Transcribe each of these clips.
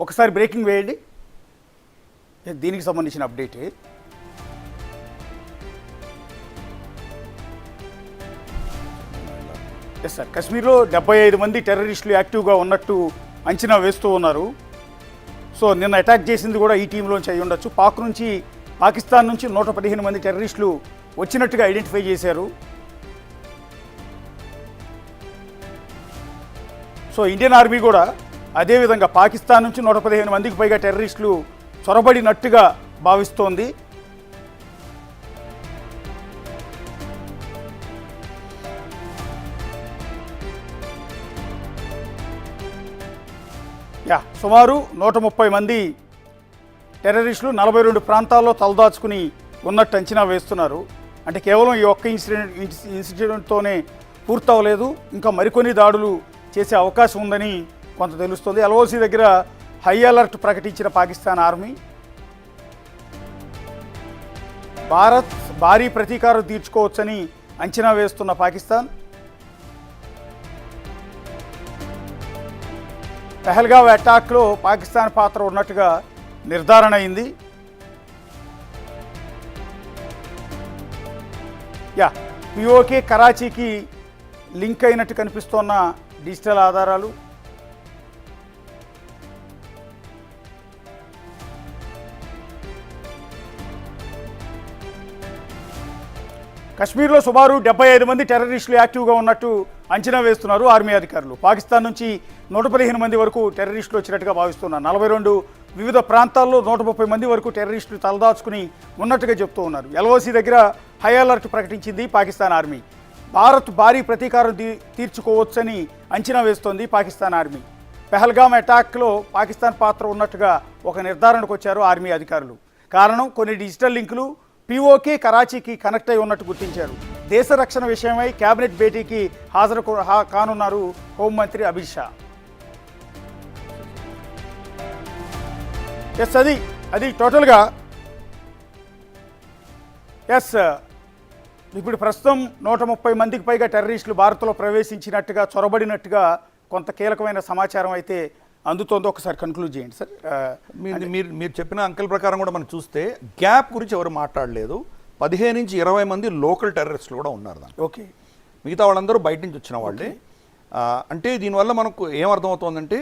ఒకసారి బ్రేకింగ్ వేయండి. దీనికి సంబంధించిన అప్డేట్. ఎస్ సార్, కశ్మీర్లో 75 మంది టెర్రరిస్టులు యాక్టివ్గా ఉన్నట్టు అంచనా వేస్తూ ఉన్నారు. సో నిన్న అటాక్ చేసింది కూడా ఈ టీంలోంచి అయి ఉండొచ్చు. పాకిస్తాన్ నుంచి 115 మంది టెర్రరిస్టులు వచ్చినట్టుగా ఐడెంటిఫై చేశారు. సో ఇండియన్ ఆర్మీ కూడా అదేవిధంగా పాకిస్తాన్ నుంచి 115 మందికి పైగా టెర్రరిస్టులు చొరబడినట్టుగా భావిస్తోంది. సుమారు 130 మంది టెర్రరిస్టులు 42 ప్రాంతాల్లో తలదాచుకుని ఉన్నట్టు అంచనా వేస్తున్నారు. అంటే కేవలం ఈ ఒక్క ఇన్సిడెంట్తోనే పూర్తవలేదు, ఇంకా మరికొన్ని దాడులు చేసే అవకాశం ఉందని కొంత తెలుస్తుంది. LOC దగ్గర హై అలర్ట్ ప్రకటించిన పాకిస్తాన్ ఆర్మీ, భారత్ భారీ ప్రతీకారం తీర్చుకోవచ్చని అంచనా వేస్తున్న పాకిస్తాన్, పెహల్గావ్ అటాక్లో పాకిస్తాన్ పాత్ర ఉన్నట్టుగా నిర్ధారణ అయింది. POK కరాచీకి లింక్ అయినట్టు కనిపిస్తోన్న డిజిటల్ ఆధారాలు. కశ్మీర్లో సుమారు 75 మంది టెర్రరిస్టులు యాక్టివ్గా ఉన్నట్టు అంచనా వేస్తున్నారు ఆర్మీ అధికారులు. పాకిస్తాన్ నుంచి 115 మంది వరకు టెర్రరిస్టులు వచ్చినట్టుగా భావిస్తున్నారు. 42 వివిధ ప్రాంతాల్లో 130 మంది వరకు టెర్రరిస్టులు తలదాచుకుని ఉన్నట్టుగా చెప్తూ ఉన్నారు. LOC దగ్గర హై అలర్ట్ ప్రకటించింది పాకిస్తాన్ ఆర్మీ. భారత్ భారీ ప్రతీకారం తీర్చుకోవచ్చని అంచనా వేస్తోంది పాకిస్తాన్ ఆర్మీ. పెహల్గామ్ అటాక్లో పాకిస్తాన్ పాత్ర ఉన్నట్టుగా ఒక నిర్ధారణకు వచ్చారు ఆర్మీ అధికారులు. కారణం కొన్ని డిజిటల్ లింకులు POK కరాచీకి కనెక్ట్ అయి ఉన్నట్టు గుర్తించారు. దేశ రక్షణ విషయమై కేబినెట్ భేటీకి హాజరు కానున్నారు హోంమంత్రి అమిత్ షా. ఎస్, అది టోటల్గా ఎస్. ఇప్పుడు ప్రస్తుతం 130 మందికి పైగా టెర్రరిస్టులు భారత్లో ప్రవేశించినట్టుగా, చొరబడినట్టుగా కొంత కీలకమైన సమాచారం అయితే అందుతోందో. ఒకసారి కన్క్లూడ్ చేయండి సార్. మీరు చెప్పిన అంకెల ప్రకారం కూడా మనం చూస్తే గ్యాప్ గురించి ఎవరు మాట్లాడలేదు. 15 నుంచి 20 మంది లోకల్ టెర్రరిస్టులు కూడా ఉన్నారు దాన్ని. ఓకే, మిగతా వాళ్ళందరూ బయట నుంచి వచ్చిన వాళ్ళే. అంటే దీనివల్ల మనకు ఏమర్థమవుతోందంటే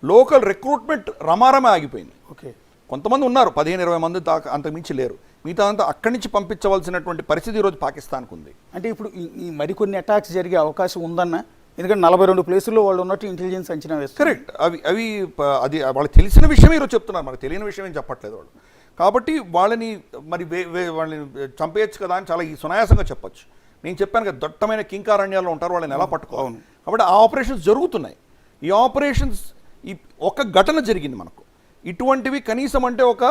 లోకల్ రిక్రూట్మెంట్ రమారమే ఆగిపోయింది. ఓకే, కొంతమంది ఉన్నారు, 15-20 మంది దాకా, అంతకుమించి లేరు. మిగతా అంతా అక్కడి నుంచి పంపించవలసినటువంటి పరిస్థితి ఈరోజు పాకిస్తాన్కు ఉంది. అంటే ఇప్పుడు ఈ మరికొన్ని అటాక్స్ జరిగే అవకాశం ఉందన్న, ఎందుకంటే 42 ప్లేసుల్లో వాళ్ళు ఉన్నట్టు ఇంటెలిజెన్స్ అంచనా వేస్తారు. కరెక్ట్, అది వాళ్ళకి తెలిసిన విషయం ఈరోజు చెప్తున్నారు, మనకు తెలియని విషయం ఏం చెప్పట్లేదు వాళ్ళు. కాబట్టి వాళ్ళని మరి వాళ్ళని చంపేయచ్చు కదా అని చాలా సునాయాసంగా చెప్పచ్చు. నేను చెప్పాను కదా, దట్టమైన కింకారణ్యాల్లో ఉంటారు, వాళ్ళని ఎలా పట్టుకోవాలి. కాబట్టి ఆ ఆపరేషన్స్ జరుగుతున్నాయి. ఈ ఆపరేషన్స్ ఒక ఘటన జరిగింది మనకు. ఇటువంటివి కనీసం అంటే ఒక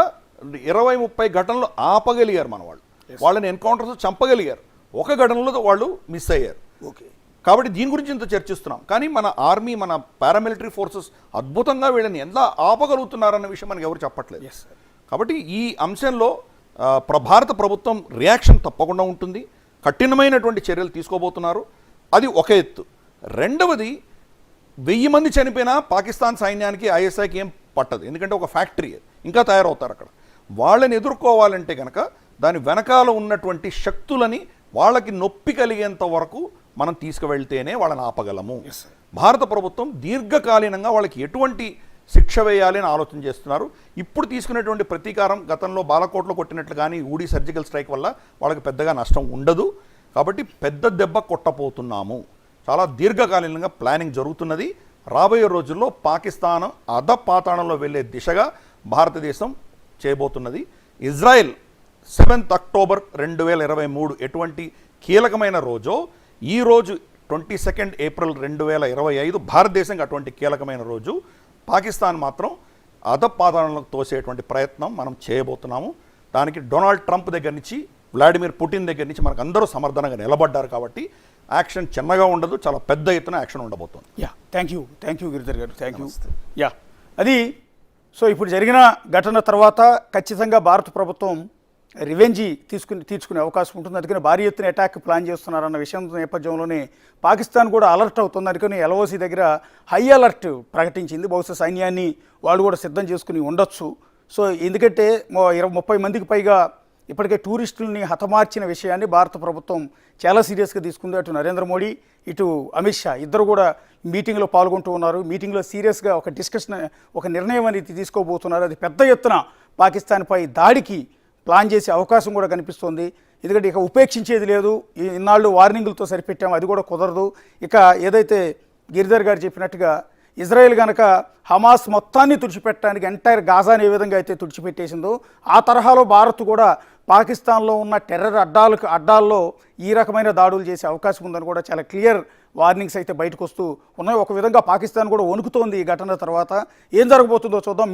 20-30 ఘటనలు ఆపగలిగారు మన వాళ్ళు. వాళ్ళని ఎన్కౌంటర్స్ చంపగలిగారు. ఒక ఘటనలో వాళ్ళు మిస్ అయ్యారు. ఓకే, కాబట్టి దీని గురించి ఇంత చర్చిస్తున్నాం. కానీ మన ఆర్మీ, మన పారామిలిటరీ ఫోర్సెస్ అద్భుతంగా వీళ్ళని ఎంత ఆపగలుగుతున్నారన్న విషయం మనకు ఎవరు చెప్పట్లేదు. కాబట్టి ఈ అంశంలో భారత ప్రభుత్వం రియాక్షన్ తప్పకుండా ఉంటుంది. కఠినమైనటువంటి చర్యలు తీసుకోబోతున్నారు. అది ఒక ఎత్తు. రెండవది, 1000 మంది చనిపోయినా పాకిస్తాన్ సైన్యానికి, ISIకి ఏం పట్టదు. ఎందుకంటే ఒక ఫ్యాక్టరీ ఇంకా తయారవుతారు అక్కడ. వాళ్ళని ఎదుర్కోవాలంటే కనుక దాని వెనకాల ఉన్నటువంటి శక్తులని వాళ్ళకి నొప్పి కలిగేంత వరకు మనం తీసుకువెళ్తేనే వాళ్ళని ఆపగలము. భారత ప్రభుత్వం దీర్ఘకాలీనంగా వాళ్ళకి ఎటువంటి శిక్ష వేయాలి అని ఆలోచన చేస్తున్నారు. ఇప్పుడు తీసుకునేటువంటి ప్రతీకారం గతంలో బాలకోట్లో కొట్టినట్లు కానీ ఊడి సర్జికల్ స్ట్రైక్ వల్ల వాళ్ళకి పెద్దగా నష్టం ఉండదు. కాబట్టి పెద్ద దెబ్బ కొట్టబోతున్నాము. చాలా దీర్ఘకాలీనంగా ప్లానింగ్ జరుగుతున్నది. రాబోయే రోజుల్లో పాకిస్తాన్ అధపాతాళంలో వెళ్ళే దిశగా భారతదేశం చేయబోతున్నది. ఇజ్రాయెల్ 7th అక్టోబర్ 2023 ఎటువంటి కీలకమైన రోజో, ఈ రోజు 22nd ఏప్రిల్ 2025 భారతదేశంకి అటువంటి కీలకమైన రోజు. పాకిస్తాన్ మాత్రం అధపాతాళంలోకి తోసేటువంటి ప్రయత్నం మనం చేయబోతున్నాము. దానికి డొనాల్డ్ ట్రంప్ దగ్గర నుంచి, వ్లాడిమిర్ పుటిన్ దగ్గర నుంచి మనకు అందరూ సమర్థనంగా నిలబడ్డారు. కాబట్టి యాక్షన్ చిన్నగా ఉండదు, చాలా పెద్ద ఎత్తున యాక్షన్ ఉండబోతుంది. థ్యాంక్ యూ గిరిధర్ గారు, థ్యాంక్ యూ. అది సో ఇప్పుడు జరిగిన ఘటన తర్వాత ఖచ్చితంగా భారత ప్రభుత్వం రివెంజీ తీర్చుకునే అవకాశం ఉంటుంది. అందుకని భారీ ఎత్తున అటాక్ ప్లాన్ చేస్తున్నారన్న విషయం నేపథ్యంలోనే పాకిస్తాన్ కూడా అలర్ట్ అవుతుంది. అందుకని ఎల్ఓసి దగ్గర హై అలర్ట్ ప్రకటించింది. బహుశా సైన్యాన్ని వాళ్ళు కూడా సిద్ధం చేసుకుని ఉండొచ్చు. సో ఎందుకంటే 30 మందికి పైగా ఇప్పటికే టూరిస్టులని హతమార్చిన విషయాన్ని భారత ప్రభుత్వం చాలా సీరియస్గా తీసుకుంది. అటు నరేంద్ర మోడీ, ఇటు అమిత్ షా ఇద్దరు కూడా మీటింగ్లో పాల్గొంటూ ఉన్నారు. మీటింగ్లో సీరియస్గా ఒక డిస్కషన్, ఒక నిర్ణయం అనేది తీసుకోబోతున్నారు. అది పెద్ద ఎత్తున పాకిస్తాన్పై దాడికి ప్లాన్ చేసే అవకాశం కూడా కనిపిస్తోంది. ఎందుకంటే ఇక ఉపేక్షించేది లేదు. ఇన్నాళ్ళు వార్నింగులతో సరిపెట్టాము, అది కూడా కుదరదు. ఇక ఏదైతే గిరిధర్ గారు చెప్పినట్టుగా ఇజ్రాయెల్ కనుక హమాస్ మొత్తాన్ని తుడిచిపెట్టడానికి ఎంటైర్ గాజాని ఏ విధంగా అయితే తుడిచిపెట్టేసిందో ఆ తరహాలో భారత్ కూడా పాకిస్తాన్లో ఉన్న టెర్రర్ అడ్డాల్లో ఈ రకమైన దాడులు చేసే అవకాశం ఉందని కూడా చాలా క్లియర్ వార్నింగ్స్ అయితే బయటకు వస్తూ ఉన్నాయి. ఒక విధంగా పాకిస్తాన్ కూడా వణుకుతోంది ఈ ఘటన తర్వాత. ఏం జరగబోతుందో చూద్దాం.